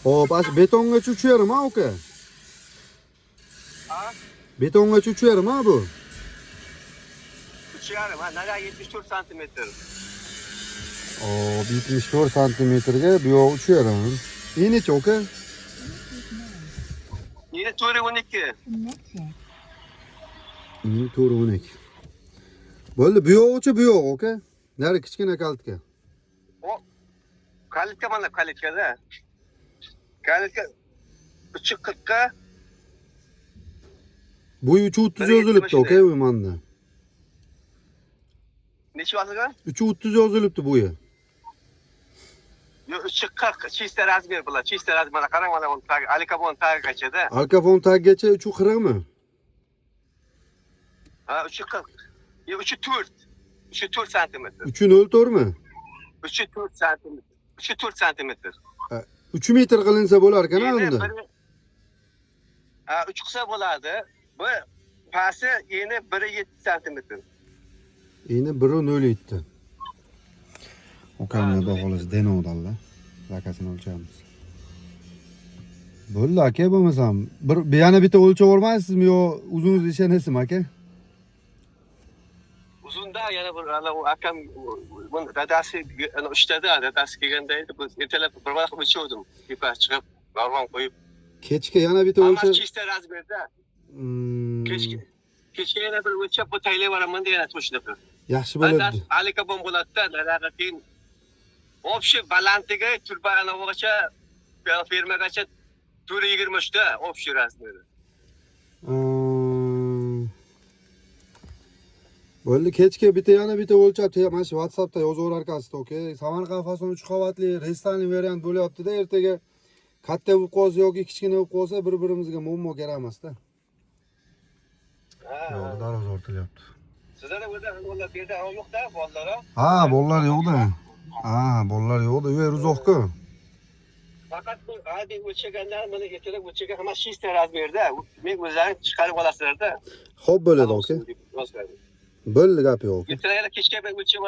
Hop, aş betongacha uçuyorum ha oka. Ha? Betongacha uçuyorum ha bu. Uçuyorum ha. Nereye 74 santimetre. Hop, 74 santimetrega bu yoq uçuyorum. İyi necha oka? Yine Turi 12. İyi to'g'ri 12. Bo'ldi, bu yoq uchi bu yoq oka. Nari kichkina kalitka. O kalitka mana kalitkada. Kalitka 340'a Bu 330 Bir yozilibdi yetmiş oka ne? bu manda. nechi yozilgan? 330 yozilibdi bu yer. Yo 340 chista razmer bular. Chista razmer mana qarang mana bu tag alikabon tagigacha-da. Alkafon tagigacha 340 mi? Ha 340. Yo 304. 304 santimetre. 304 mi? 304 santimetre. 304 santimetre. 3 metr qilinsa bo'lar ekan Yine unda. ha 3 qilsa bo'ladi. Bu pasi yine 1.7 santimetre. Endi 1.07. Okamga baholasi denovdalla. Rakasini o'lchamiz. Bo'ldi aka, bo'lmasam yana bitta o'lchab olmaysizmi yo o'zingiz ishonasizmi aka? Uzunda yana bir o akam bu dadasi ana ishtada dadasi kelganda edi. Biz ertalab bir vaqt o'lchovdim. Yuqori chiqib, garvon qo'yib. Kechga yana bitta Amma o'lchab. chista razmerda. Kechga yana bir o'lchab bu taylab boraman degan to'shlab. Yaxshi bo'ladi. Alikabon bo'ladi-da, naraga keyin общий balandligi turbanog'igacha fermagacha 4.23 da общий razmeri. Bo'ldi, kechga yana bitta o'lchab, mana shu WhatsAppda yozaverarkansiz, oka. Samarqand fason 3 qavatli restoran variant bo'lyapti-da, ertaga katta bo'lib qolsa yoki kichkina bo'lib qolsa bir-birimizga muammo kerak emas-da. Yo'q, darvoz o'rtilyapti. Sizlarda o'zi o'nlar bu yerda yo'q-da, bolalar. Ha, bolalar yo'q-da. Ha, bolalar yo'q-da, u yer uzoq-ku. Faqat bu adi o'lchaganlar mana ertalab o'lchagan hamma chista razmerda. Men o'zlaring chiqarib olasizlar-da. Xo'p bo'ladi, oka. Bo'ldi, gap yo'q. Ertalab kechga bir o'lchab